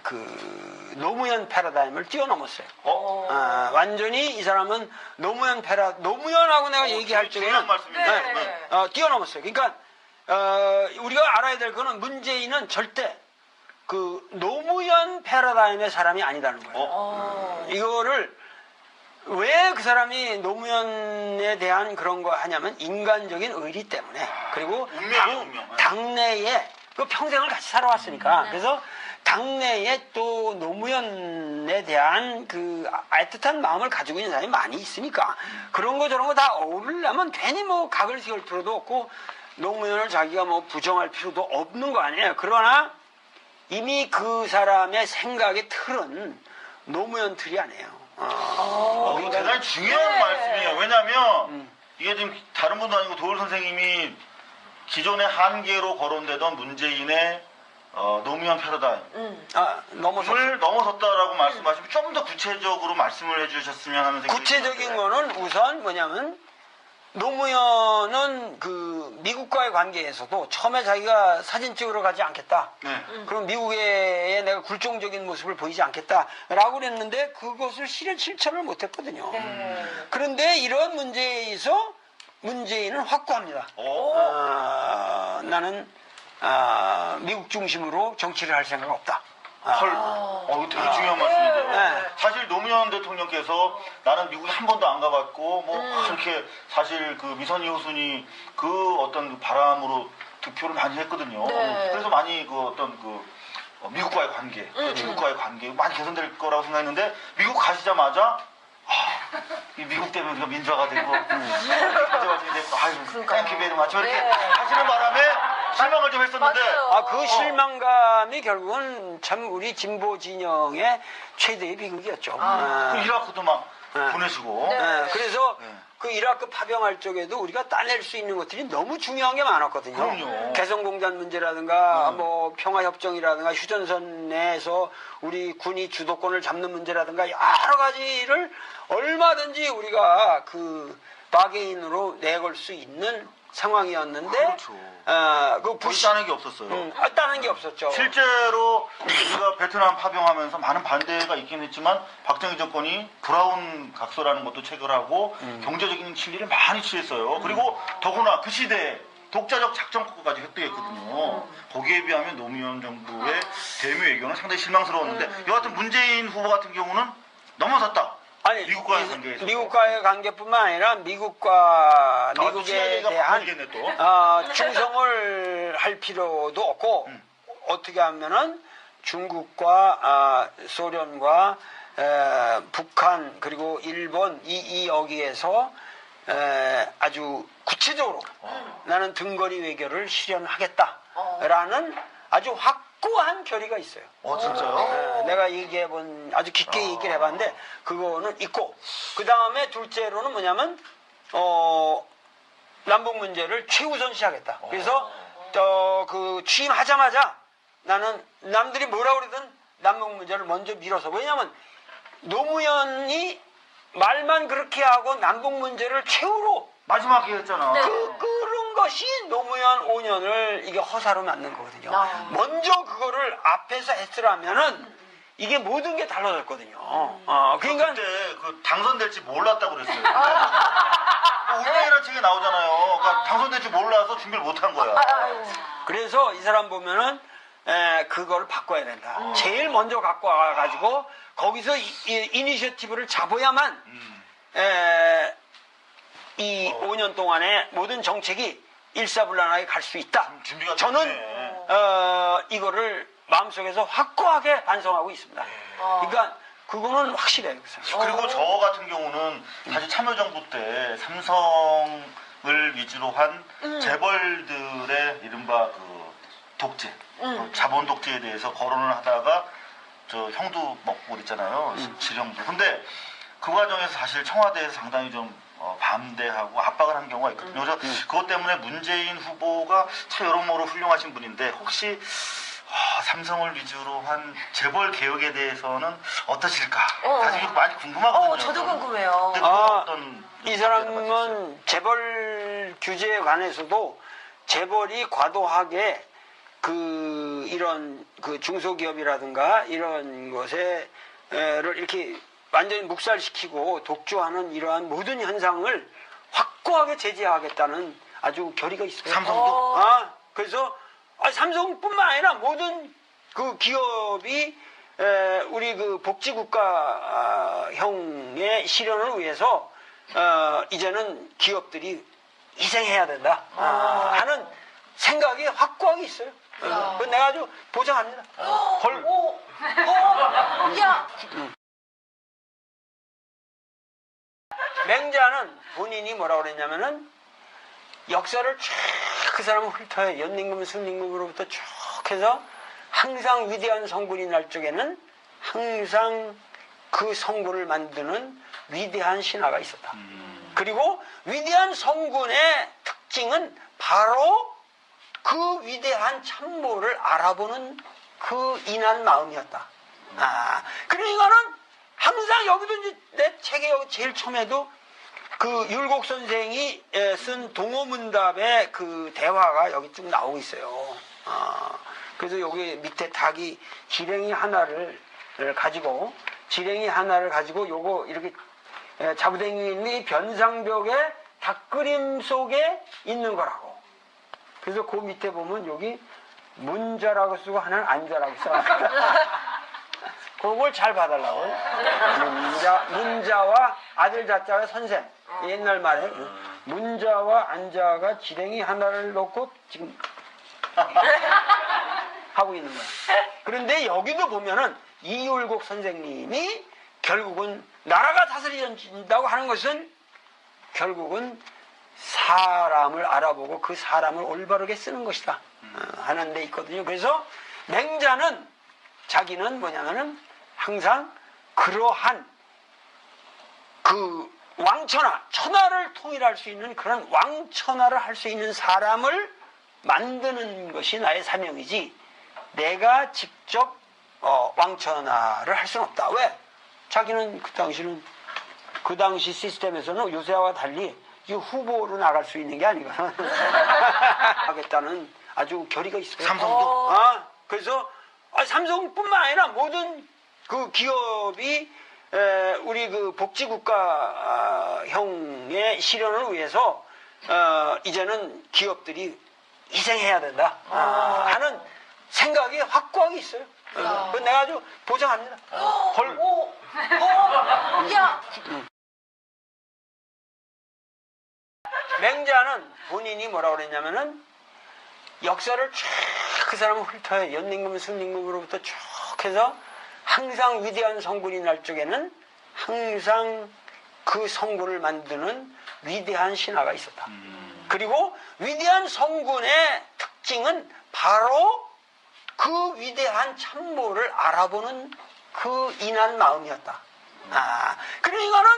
그 노무현 패러다임을 뛰어넘었어요. 완전히 이 사람은 노무현하고 내가 얘기할 적에는 뛰어넘었어요. 그러니까 우리가 알아야 될 거는 문재인은 절대 그 노무현 패러다임의 사람이 아니다는 거예요. 이거를 왜 그 사람이 노무현에 대한 그런 거 하냐면 인간적인 의리 때문에 그리고 당내에 그 평생을 같이 살아왔으니까 그래서 당내에 또 노무현에 대한 그 애틋한 마음을 가지고 있는 사람이 많이 있으니까 그런 거 저런 거 다 어울리려면 괜히 뭐 각을 세울 필요도 없고 노무현을 자기가 뭐 부정할 필요도 없는 거 아니에요. 그러나 이미 그 사람의 생각의 틀은 노무현 틀이 아니에요. 이거 대단히 중요한 말씀이에요. 왜냐하면 이게 지금 다른 분도 아니고 도울 선생님이 기존의 한계로 거론되던 문재인의 노무현 패러다임을 넘어섰다라고 말씀하시면 좀 더 구체적으로 말씀을 해주셨으면 하는 생각이 구체적인 거는 우선 뭐냐면 노무현은 그 미국과의 관계에서도 처음에 자기가 사진 찍으러 가지 않겠다. 그럼 미국에 내가 굴종적인 모습을 보이지 않겠다라고 그랬는데 그것을 실천을 못했거든요. 그런데 이런 문제에서 문재인은 확고합니다. 나는 미국 중심으로 정치를 할 생각 없다. 이거 되게 중요한 말씀인데요. 사실 노무현 대통령께서 나는 미국에 한 번도 안 가봤고 뭐 그렇게 사실 그 미선희 호순이 그 어떤 그 바람으로 득표를 많이 했거든요. 그래서 많이 그 어떤 그 미국과의 관계, 중국과의 관계 많이 개선될 거라고 생각했는데 미국 가시자마자 이 미국 때문에 우리가 민주화가 되고 가져가시게 되고 아유 땡큐 베리 마치 이렇게 하시는 바람에 실망을 좀 했었는데 그 실망감이 결국은 참 우리 진보 진영의 최대의 비극이었죠. 그 이라크도 막 보내시고 그래서 그 이라크 파병할 쪽에도 우리가 따낼 수 있는 것들이 너무 중요한 게 많았거든요. 그럼요. 개성공단 문제라든가 뭐 평화협정이라든가 휴전선 내에서 우리 군이 주도권을 잡는 문제라든가 여러 가지를 얼마든지 우리가 그 바게인으로 내걸 수 있는 상황이었는데 그 따는 게 없었어요. 따는 게 없었죠. 실제로 우리가 베트남 파병하면서 많은 반대가 있긴 했지만 박정희 정권이 브라운 각서라는 것도 체결하고 경제적인 실리를 많이 취했어요. 그리고 더구나 그 시대에 독자적 작전국가까지 획득했거든요. 거기에 비하면 노무현 정부의 대미 외교는 상당히 실망스러웠는데 여하튼 문재인 후보 같은 경우는 넘어섰다. 아니, 미국과의 관계에서. 미국과의 관계뿐만 아니라 미국에 대한 충성을 할 필요도 없고 어떻게 하면은 중국과 소련과 북한 그리고 일본 여기에서 아주 구체적으로 나는 등거리 외교를 실현하겠다라는 아주 확고한 결의가 있어요. 진짜요? 내가 아주 깊게 얘기를 해봤는데 그거는 있고 그 다음에 둘째로는 뭐냐면 남북 문제를 최우선시하겠다. 그래서 그 취임하자마자 나는 남들이 뭐라 그러든 남북 문제를 먼저 밀어서 왜냐하면 노무현이 말만 그렇게 하고 남북 문제를 최후로 마지막에 했잖아. 그런 것이 노무현 5년을 이게 허사로 만든 거거든요. 먼저 그거를 앞에서 했으라면은 이게 모든 게 달라졌거든요. 그러니까 그때 그 당선될지 몰랐다고 그랬어요. 운명이라는 책에 나오잖아요. 그러니까 당선될지 몰라서 준비를 못한 거야. 그래서 이 사람 보면은 그거를 바꿔야 된다. 제일 먼저 갖고 와가지고 거기서 이니셔티브를 잡아야만 이 5년 동안의 모든 정책이 일사불란하게 갈 수 있다. 저는 이거를 마음속에서 확고하게 반성하고 있습니다. 그러니까 그거는 확실해요. 그리고 저 같은 경우는 사실 참여정부 때 삼성을 위주로 한 재벌들의 이른바 그 독재, 자본 독재에 대해서 거론을 하다가 저 형도 먹고 그랬잖아요. 지령도. 근데 그 과정에서 사실 청와대에서 상당히 좀 반대하고 압박을 한 경우가 있거든요. 그래서 그것 때문에 문재인 후보가 참 여러모로 훌륭하신 분인데 혹시 삼성을 위주로 한 재벌 개혁에 대해서는 어떠실까? 사실 이거 많이 궁금하거든요. 저도 궁금해요. 이 사람은 재벌 규제에 관해서도 재벌이 과도하게 이런 중소기업이라든가 이런 것에를 이렇게 완전히 묵살시키고 독주하는 이러한 모든 현상을 확고하게 제재하겠다는 아주 결의가 있어요. 삼성도? 그래서 삼성뿐만 아니라 모든 그 기업이 우리 그 복지국가형의 실현을 위해서 이제는 기업들이 희생해야 된다 하는 생각이 확고하게 있어요. 그건 내가 아주 보장합니다. 야! 맹자는 본인이 뭐라고 그랬냐면은 역사를 쭉 그 사람은 훑어요. 연임금, 승림금으로부터 쭉 해서 항상 위대한 성군이 날 적에는 항상 그 성군을 만드는 위대한 신하가 있었다. 그리고 위대한 성군의 특징은 바로 그 위대한 참모를 알아보는 그 인한 마음이었다. 그러니까는 항상 여기도 이제 내 책에 여기 제일 처음에도 그 율곡 선생이 쓴 동호문답의 그 대화가 여기 쭉 나오고 있어요. 그래서 여기 밑에 닭이 지렁이 하나를 가지고 요거 이렇게 자부댕이 변상벽에 닭그림 속에 있는 거라고. 그래서 그 밑에 보면 여기 문자라고 쓰고 하나는 안자라고 써. 그걸 잘 봐달라고. 문자와 아들 자자가 선생. 옛날 말에 문자와 안자가 지렁이 하나를 놓고 지금 하고 있는 거야. 그런데 여기도 보면은 이율곡 선생님이 결국은 나라가 다스려진다고 하는 것은 결국은 사람을 알아보고 그 사람을 올바르게 쓰는 것이다 하는 데 있거든요. 그래서 맹자는 자기는 뭐냐면은 항상 그러한 그 천하를 통일할 수 있는 그런 왕천하를 할 수 있는 사람을 만드는 것이 나의 사명이지 내가 직접 왕천하를 할 수는 없다. 왜? 자기는 그 당시 시스템에서는 요새와 달리 이 후보로 나갈 수 있는 게 아니거든. 하겠다는 아주 결의가 있어요. 삼성도? 그래서 삼성뿐만 아니라 모든 그 기업이 우리 그 복지국가형의 실현을 위해서 이제는 기업들이 희생해야 된다 하는 생각이 확고하게 있어요. 그건 내가 아주 보장합니다. 야! 맹자는 본인이 뭐라고 그랬냐면은 역사를 쭉 그 사람은 훑어요. 연임금, 승림금으로부터 쭉 해서 항상 위대한 성군이 날 적에는 항상 그 성군을 만드는 위대한 신하가 있었다. 그리고 위대한 성군의 특징은 바로 그 위대한 참모를 알아보는 그 인한 마음이었다. 그러니까는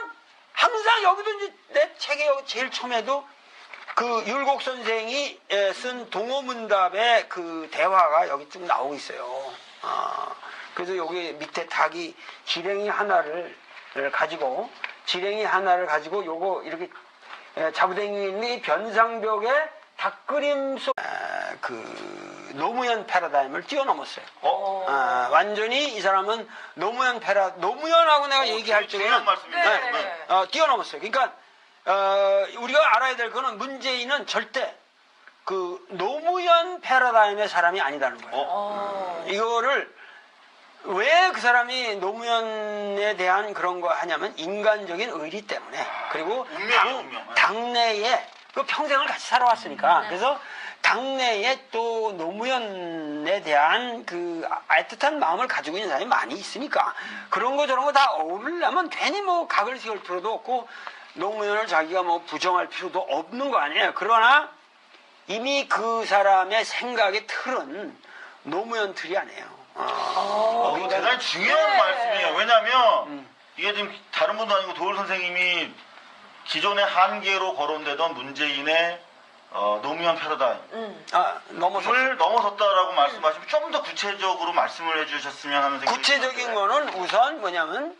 항상 여기도 이제 내 책에 여기 제일 처음에도 그 율곡 선생이 쓴 동호문답의 그 대화가 여기 쭉 나오고 있어요. 그래서 여기 밑에 닭이 지렁이 하나를 가지고 요거 이렇게 자부댕이 변상벽에 닭그림 속 그 노무현 패러다임을 뛰어넘었어요. 완전히 이 사람은 노무현하고 내가 얘기할 적에는 뛰어넘었어요. 그러니까 우리가 알아야 될 거는 문재인은 절대 그 노무현 패러다임의 사람이 아니다는 거예요. 이거를 왜 그 사람이 노무현에 대한 그런 거 하냐면 인간적인 의리 때문에 그리고 당내에 그 평생을 같이 살아왔으니까 그래서 당내에 또 노무현에 대한 그 애틋한 마음을 가지고 있는 사람이 많이 있으니까 그런 거 저런 거 다 어울리려면 괜히 뭐 각을 세울 필요도 없고 노무현을 자기가 뭐 부정할 필요도 없는 거 아니에요. 그러나 이미 그 사람의 생각의 틀은 노무현 틀이 아니에요. 이거 대단히 중요한 말씀이에요. 왜냐하면 이게 지금 다른 분도 아니고 도울 선생님이 기존의 한계로 거론되던 문재인의 노무현 패러다임을 넘어섰다라고 말씀하시면 좀 더 구체적으로 말씀을 해주셨으면 하는 생각이 구체적인 거는 우선 뭐냐면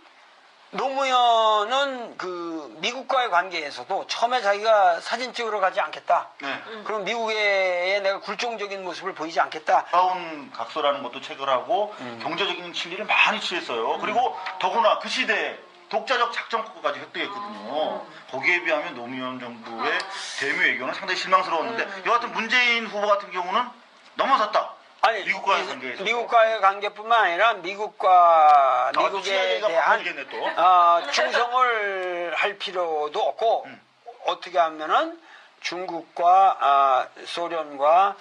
노무현은 그 미국과의 관계에서도 처음에 자기가 사진 찍으러 가지 않겠다. 네. 그럼 미국에 내가 굴종적인 모습을 보이지 않겠다. 다운 각서라는 것도 체결하고 경제적인 진리를 많이 취했어요. 그리고 더구나 그 시대에 독자적 작전국까지 획득했거든요. 거기에 비하면 노무현 정부의 대미 외교는 상당히 실망스러웠는데 여하튼 문재인 후보 같은 경우는 넘어섰다. 아니, 미국과의 관계에서. 미국과의 관계뿐만 아니라 미국과 또 미국에 취향이가 대한 바뀌겠네, 또. 충성을 할 필요도 없고 어떻게 하면은 중국과 소련과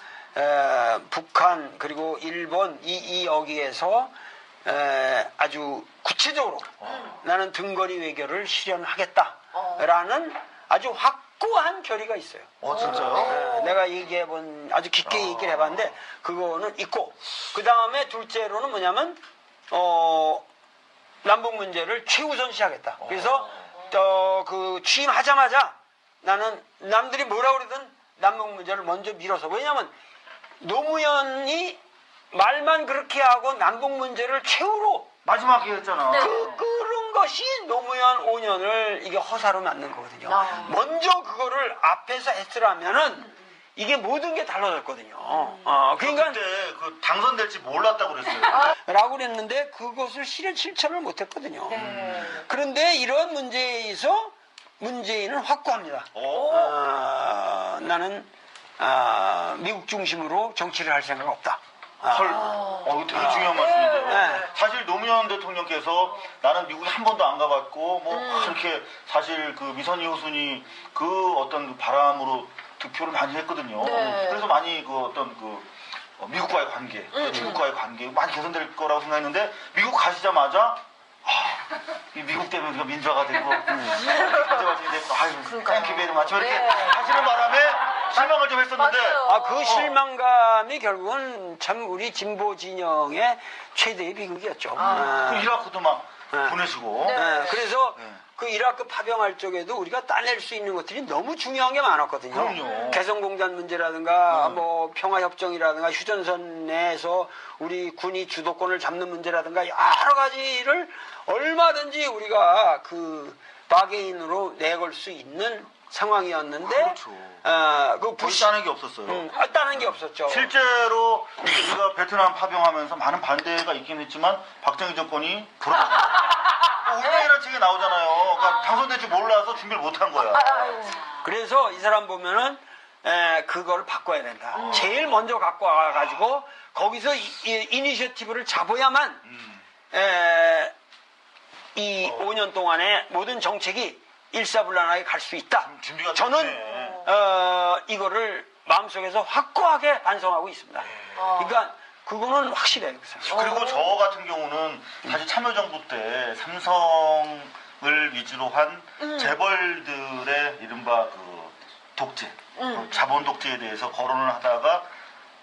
북한 그리고 일본 이 여기에서 아주 구체적으로 나는 등거리 외교를 실현하겠다라는 아주 확고한 결의가 있어요. 진짜요? 내가 아주 깊게 얘기를 해봤는데 그거는 있고 그 다음에 둘째로는 뭐냐면 남북 문제를 최우선시하겠다. 그래서 그 취임하자마자 나는 남들이 뭐라 그러든 남북 문제를 먼저 밀어서 왜냐하면 노무현이 말만 그렇게 하고 남북 문제를 최후로 마지막에 했잖아. 그런 것이 노무현 5년을 이게 허사로 만든 거거든요. 먼저 그거를 앞에서 했으라면은 이게 모든 게 달라졌거든요. 그러니까 그때 그 당선될지 몰랐다고 그랬어요. 라고 그랬는데 그것을 실천을 못했거든요. 그런데 이런 문제에서 문재인은 확고합니다. 나는 미국 중심으로 정치를 할 생각 없다. 헐, 이거 되게 중요한 말씀인데요. 사실 노무현 대통령께서 나는 미국에 한 번도 안 가봤고, 그렇게 사실 그 미선희 호순이 그 어떤 바람으로 득표를 많이 했거든요. 그래서 많이 그 어떤 미국과의 관계, 중국과의 관계 많이 개선될 거라고 생각했는데, 미국 가시자마자, 이 미국 때문에 우리가 민주화가 되고, 경제발전이 되고, 아유, 땡큐 베리 마치 이렇게 하시는 바람에 실망을 좀 했었는데, 그 실망감이 결국은 참 우리 진보 진영의 최대의 비극이었죠. 그 이라크도 막 보내시고. 그래서 그 이라크 파병할 쪽에도 우리가 따낼 수 있는 것들이 너무 중요한 게 많았거든요. 그럼요. 개성공단 문제라든가 뭐 평화협정이라든가 휴전선 내에서 우리 군이 주도권을 잡는 문제라든가 여러 가지를 얼마든지 우리가 그 바게인으로 내걸 수 있는 상황이었는데 그렇죠. 그 따는 게 없었어요. 따는 게 없었죠. 실제로 우리가 베트남 파병하면서 많은 반대가 있긴 했지만 박정희 정권이 운명이라는 책이 나오잖아요. 그러니까 당선될 줄 몰라서 준비를 못한 거야. 그래서 이 사람 보면은 그걸 바꿔야 된다. 제일 먼저 갖고 와가지고 거기서 이니셔티브를 잡아야만 이 5년 동안의 모든 정책이 일사불란하게 갈 수 있다. 준비가 저는 됐네. 이거를 마음속에서 확고하게 반성하고 있습니다. 그러니까 그거는 확실해요. 그리고 저 같은 경우는 사실 참여정부 때 삼성을 위주로 한 재벌들의 이른바 그 독재, 그 자본 독재에 대해서 거론을 하다가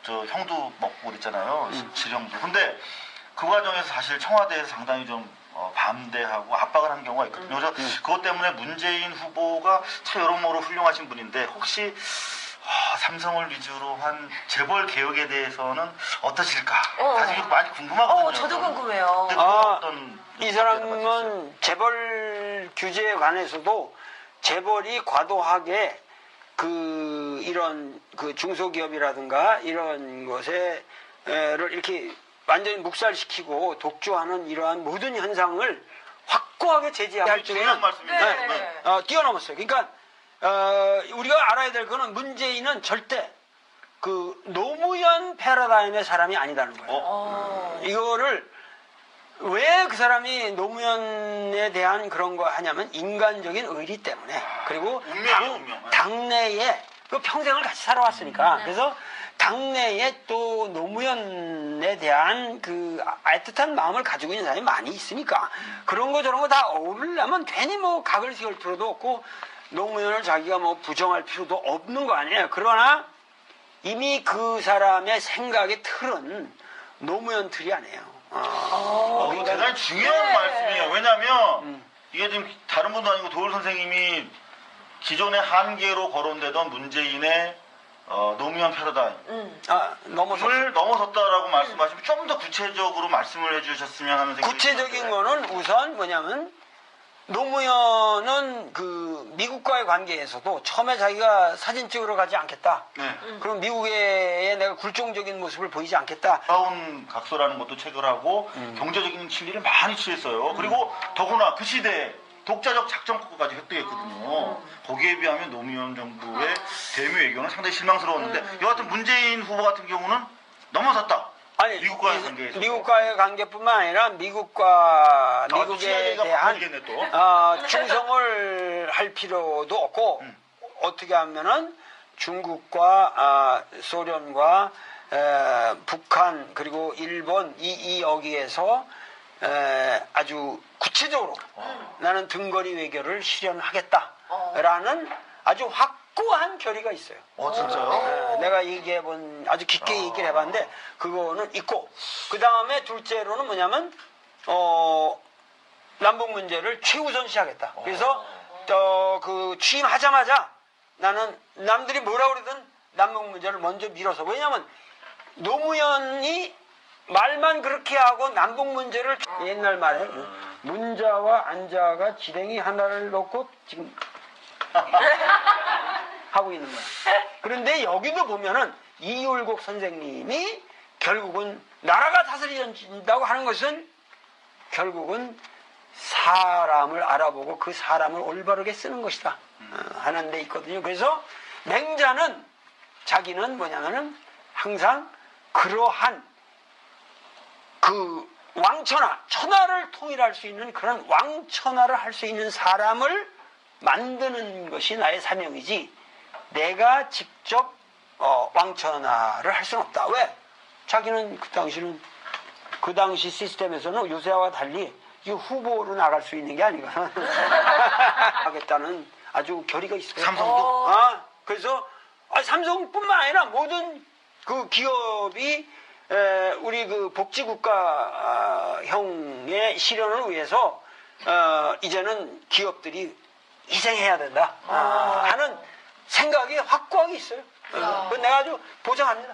저 형도 먹고 그랬잖아요. 지령도. 근데 그 과정에서 사실 청와대에서 상당히 좀 반대하고 압박을 한 경우가 있거든요. 그래서 그것 때문에 문재인 후보가 참 여러모로 훌륭하신 분인데 혹시 삼성을 위주로 한 재벌 개혁에 대해서는 어떠실까? 사실 이거 많이 궁금하거든요. 저도 궁금해요. 근데 어떤 이 사람은 재벌 규제에 관해서도 재벌이 과도하게 이런 중소기업이라든가 이런 것에를 이렇게 완전히 묵살시키고 독주하는 이러한 모든 현상을 확고하게 제지할 중요한 적에는 말씀입니다. 뛰어넘었어요. 그러니까 우리가 알아야 될 거는 문재인은 절대 그 노무현 패러다임의 사람이 아니다는 거예요. 이거를 왜 그 사람이 노무현에 대한 그런 거 하냐면 인간적인 의리 때문에 그리고 운명. 당내에 그 평생을 같이 살아왔으니까 그래서 당내에 또 노무현에 대한 그 애틋한 마음을 가지고 있는 사람이 많이 있으니까 그런 거 저런 거 다 어울리려면 괜히 뭐 각을 세울 필요도 없고 노무현을 자기가 뭐 부정할 필요도 없는 거 아니에요. 그러나 이미 그 사람의 생각의 틀은 노무현 틀이 아니에요. 이거 대단히 중요한 말씀이에요. 왜냐하면 이게 지금 다른 분도 아니고 도울 선생님이 기존의 한계로 거론되던 문재인의 노무현 패러다임을 넘어섰다라고 말씀하시면 좀 더 구체적으로 말씀을 해주셨으면 하는 생각이 구체적인 드는데. 거는 우선 뭐냐면 노무현은 그 미국과의 관계에서도 처음에 자기가 사진 찍으러 가지 않겠다. 네. 그럼 미국에 내가 굴종적인 모습을 보이지 않겠다. 다운 각서라는 것도 체결하고 경제적인 실리를 많이 취했어요. 그리고 더구나 그 시대에 독자적 작전국가까지 획득했거든요. 거기에 비하면 노무현 정부의 대미 외교는 상당히 실망스러웠는데 여하튼 문재인 후보 같은 경우는 넘어섰다. 아니, 미국과의 관계에서. 미국과의 관계뿐만 아니라 미국에 대한 충성을 할 필요도 없고 어떻게 하면은 중국과 소련과 북한 그리고 일본 여기에서 아주 구체적으로 나는 등거리 외교를 실현하겠다라는 아주 확고한 결의가 있어요. 진짜요? 내가 아주 깊게 얘기를 해봤는데 그거는 있고 그 다음에 둘째로는 뭐냐면 남북 문제를 최우선시하겠다. 그래서 그 취임하자마자 나는 남들이 뭐라 그러든 남북 문제를 먼저 밀어서 왜냐면 노무현이 말만 그렇게 하고 남북 문제를 옛날 말에 문자와 안자가 지렁이 하나를 놓고 지금 하고 있는 거야. 그런데 여기도 보면은 이율곡 선생님이 결국은 나라가 다스려진다고 하는 것은 결국은 사람을 알아보고 그 사람을 올바르게 쓰는 것이다 하는 데 있거든요. 그래서 맹자는 자기는 뭐냐면은 항상 그러한 그 천하를 통일할 수 있는 그런 왕천하를 할 수 있는 사람을 만드는 것이 나의 사명이지 내가 직접 왕천하를 할 수는 없다. 왜? 자기는 그 당시 시스템에서는 요새와 달리 이 후보로 나갈 수 있는 게 아니거든. 하겠다는 아주 결의가 있어요. 삼성도? 그래서 삼성뿐만 아니라 모든 그 기업이 우리 그 복지국가형의 실현을 위해서 이제는 기업들이 희생해야 된다 하는 생각이 확고하게 있어요. 그건 내가 아주 보장합니다.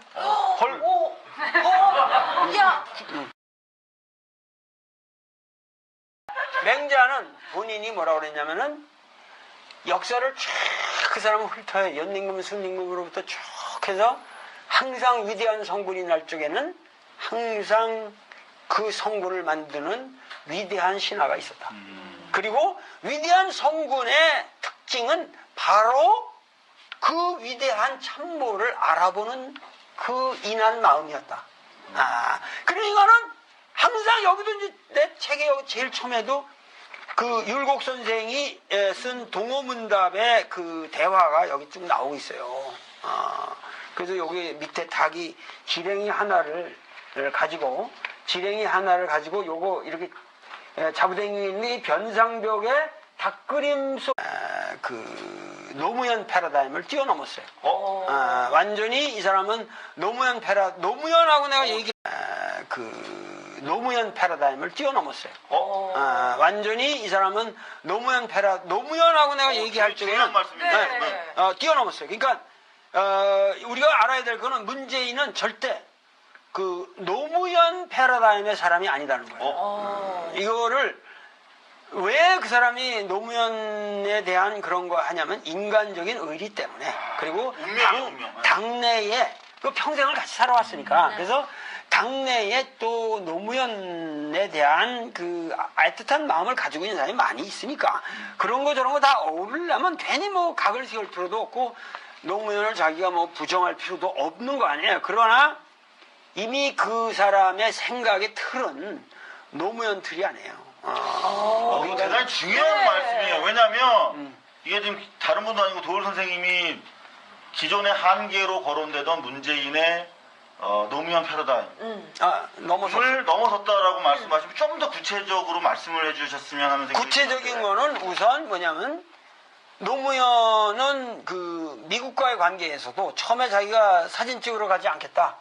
맹자는 본인이 뭐라고 그랬냐면은 역사를 쭉 그 사람은 훑어요. 연임금, 순임금으로부터 쭉 해서 항상 위대한 성군이 날 적에는 항상 그 성군을 만드는 위대한 신하가 있었다. 그리고 위대한 성군의 특징은 바로 그 위대한 참모를 알아보는 그 인한 마음이었다. 그러니까는 항상 여기도 이제 내 책에 여기 제일 처음에도 그 율곡 선생이 쓴 동호문답의 그 대화가 여기 쭉 나오고 있어요. 그래서 여기 밑에 닭이 지렁이 하나를 가지고 요거 이렇게 자부댕이 변상벽에 닭그림 속 그 노무현 패러다임을 뛰어넘었어요. 완전히 이 사람은 노무현하고 내가 노무현 패러다임을 뛰어넘었어요. 완전히 이 사람은 노무현하고 내가 얘기할 적에는 뛰어넘었어요. 그러니까 우리가 알아야 될 거는 문재인은 절대 그 노무현 패러다임의 사람이 아니다는 거예요. 이거를 왜 그 사람이 노무현에 대한 그런 거 하냐면 인간적인 의리 때문에 그리고 당내에 그 평생을 같이 살아왔으니까 그래서 당내에 또 노무현에 대한 그 애틋한 마음을 가지고 있는 사람이 많이 있으니까 그런 거 저런 거 다 어울리려면 괜히 뭐 각을 세울 필요도 없고 노무현을 자기가 뭐 부정할 필요도 없는 거 아니에요. 그러나 이미 그 사람의 생각의 틀은 노무현 틀이 아니에요. 이거 대단히 중요한 말씀이에요. 왜냐하면 이게 지금 다른 분도 아니고 도울 선생님이 기존의 한계로 거론되던 문재인의 노무현 패러다임을 넘어섰다라고 말씀하시면 좀 더 구체적으로 말씀을 해주셨으면 하는 생각이 구체적인 거는 우선 뭐냐면 노무현은 그 미국과의 관계에서도 처음에 자기가 사진 찍으러 가지 않겠다.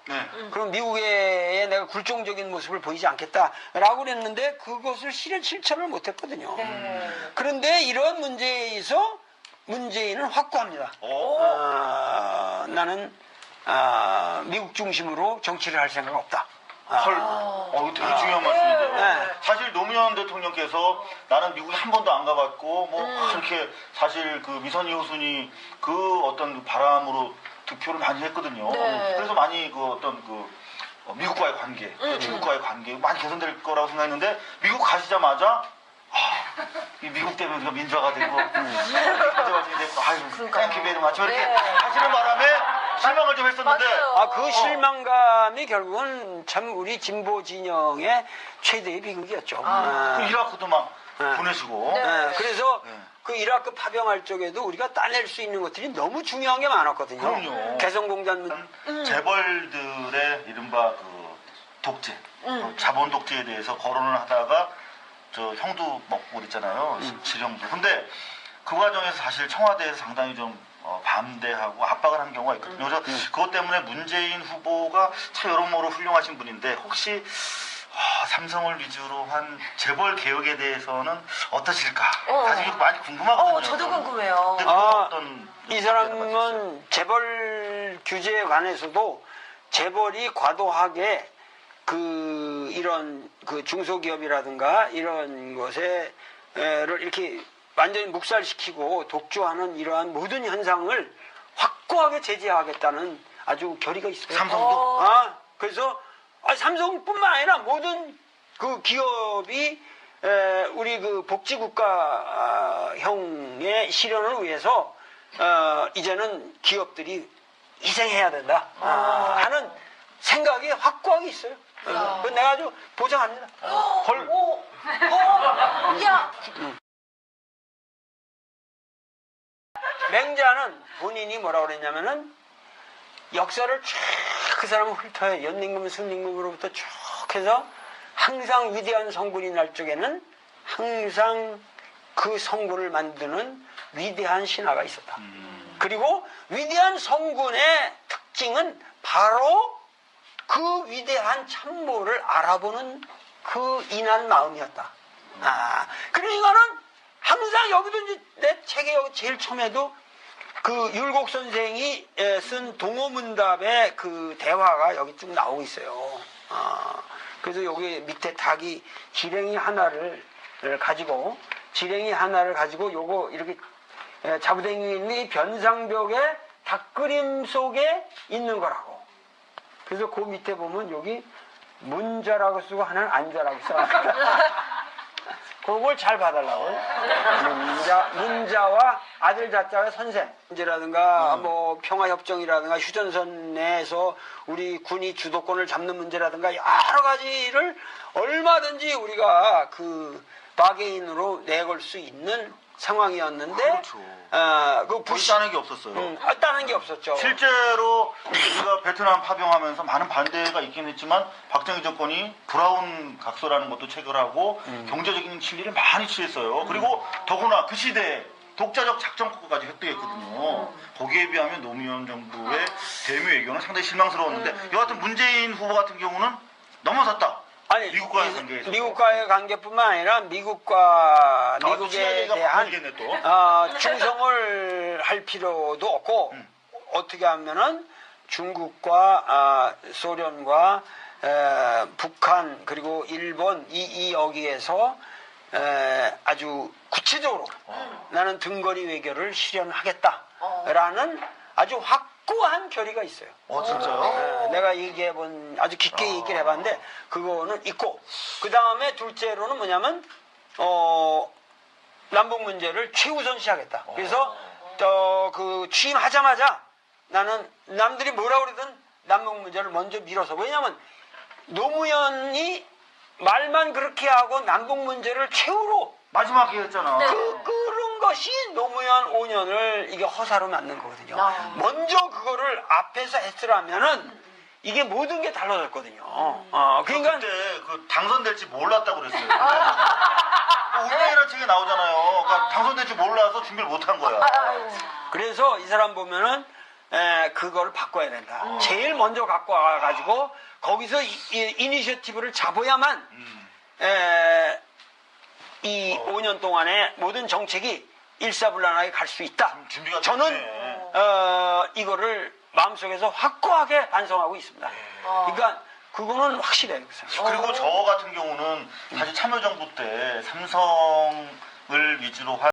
그럼 미국에 내가 굴종적인 모습을 보이지 않겠다라고 그랬는데 그것을 실천을 못했거든요. 그런데 이런 문제에서 문재인은 확고합니다. 나는 미국 중심으로 정치를 할 생각 없다. 이거 되게 중요한 말씀인데요. 사실 노무현 노무현 대통령께서 나는 미국에 한 번도 안 가봤고 뭐 그렇게 사실 그 미선희 호순이 그 어떤 그 바람으로 득표를 많이 했거든요. 네. 그래서 많이 그 어떤 그 미국과의 관계, 중국과의 관계 많이 개선될 거라고 생각했는데 미국 가시자마자 이 미국 때문에 우리가 민주화가 되고 가져가게 되고 아유 땡큐 베리 마치 이렇게 네. 하시는 바람에 실망을 좀 했었는데 맞아요. 그 실망감이 결국은 참 우리 진보 진영의 최대의 비극이었죠. 그 이라크도 막 네. 보내시고 네. 그래서 네. 그 이라크 파병할 쪽에도 우리가 따낼 수 있는 것들이 너무 중요한 게 많았거든요. 그럼요. 개성공단 재벌들의 이른바 그 독재, 자본 독재에 대해서 거론을 하다가 저 형도 먹고 그랬잖아요. 지령도. 근데 그 과정에서 사실 청와대에서 상당히 좀 반대하고 압박을 한 경우가 있거든요. 그래서 그것 때문에 문재인 후보가 참 여러모로 훌륭하신 분인데 혹시 삼성을 위주로 한 재벌 개혁에 대해서는 어떠실까? 사실 이거 많이 궁금하거든요. 저도 궁금해요. 근데 그건 어떤 이 사람은 재벌 규제에 관해서도 재벌이 과도하게 이런 그 중소기업이라든가 이런 것에 를 이렇게 완전히 묵살시키고 독주하는 이러한 모든 현상을 확고하게 제재하겠다는 아주 결의가 있어요. 삼성도? 그래서 삼성뿐만 아니라 모든 그 기업이 우리 그 복지국가형의 실현을 위해서 이제는 기업들이 희생해야 된다 하는 생각이 확고하게 있어요. 그건 내가 아주 보장합니다. 야, 맹자는 본인이 뭐라고 그랬냐면은 역사를 쭉 그 사람은 훑어요. 연림금, 승림금으로부터 쭉 해서 항상 위대한 성군이 날 적에는 항상 그 성군을 만드는 위대한 신하가 있었다. 그리고 위대한 성군의 특징은 바로 그 위대한 참모를 알아보는 그 인한 마음이었다. 그러니까는 항상 여기도 이제 내 책에 여기 제일 처음에도 그 율곡 선생이 쓴 동호문답의 그 대화가 여기 쭉 나오고 있어요. 그래서 여기 밑에 닭이 지렁이 하나를 가지고 요거 이렇게 자부댕이 변상벽에 닭그림 속에 있는 거라고. 그래서 그 밑에 보면 여기 문자라고 쓰고 하나는 안자라고 써. 그걸 잘 봐달라고. 문자와 아들 자자의 선생. 문제라든가 뭐 평화협정이라든가 휴전선 내에서 우리 군이 주도권을 잡는 문제라든가 여러 가지를 얼마든지 우리가 그 바게인으로 내걸 수 있는 상황이었는데 그렇죠. 그 따는 게 없었어요. 따는 게 없었죠. 실제로 우리가 베트남 파병하면서 많은 반대가 있긴 했지만 박정희 정권이 브라운 각서라는 것도 체결하고 경제적인 실리를 많이 취했어요. 그리고 더구나 그 시대에 독자적 작전국가까지 획득했거든요. 거기에 비하면 노무현 정부의 대미 외교는 상당히 실망스러웠는데 여하튼 문재인 후보 같은 경우는 넘어섰다. 아니, 미국과의 관계에서. 미국과의 관계뿐만 아니라 미국에 대한 충성을 할 필요도 없고 어떻게 하면은 중국과 소련과 북한 그리고 일본 이 여기에서 아주 구체적으로 나는 등거리 외교를 실현하겠다라는 아주 확고한 결의가 있어요. 진짜요? 내가 얘기해본 아주 깊게 얘기를 해봤는데 그거는 있고 그 다음에 둘째로는 뭐냐면 남북 문제를 최우선시하겠다. 그래서 그 취임하자마자 나는 남들이 뭐라 그러든 남북 문제를 먼저 밀어서 왜냐하면 노무현이 말만 그렇게 하고 남북 문제를 최후로 마지막에 했잖아. 그런 것이 노무현 5년을 이게 허사로 만든 거거든요. 먼저 그거를 앞에서 했으라면은 이게 모든 게 달라졌거든요. 그러니까 그때 그 당선될지 몰랐다고 그랬어요. 운명이라는 책에 나오잖아요. 그러니까 당선될지 몰라서 준비를 못한 거야. 그래서 이 사람 보면은 그걸 바꿔야 된다. 제일 먼저 갖고 와가지고 거기서 이니셔티브를 잡아야만 이 5년 동안에 모든 정책이 일사불란하게 갈 수 있다. 준비가 저는 됐네. 이거를 마음속에서 확고하게 반성하고 있습니다. 그러니까 그거는 확실해요. 그리고 저 같은 경우는 사실 참여정부 때 삼성을 위주로 한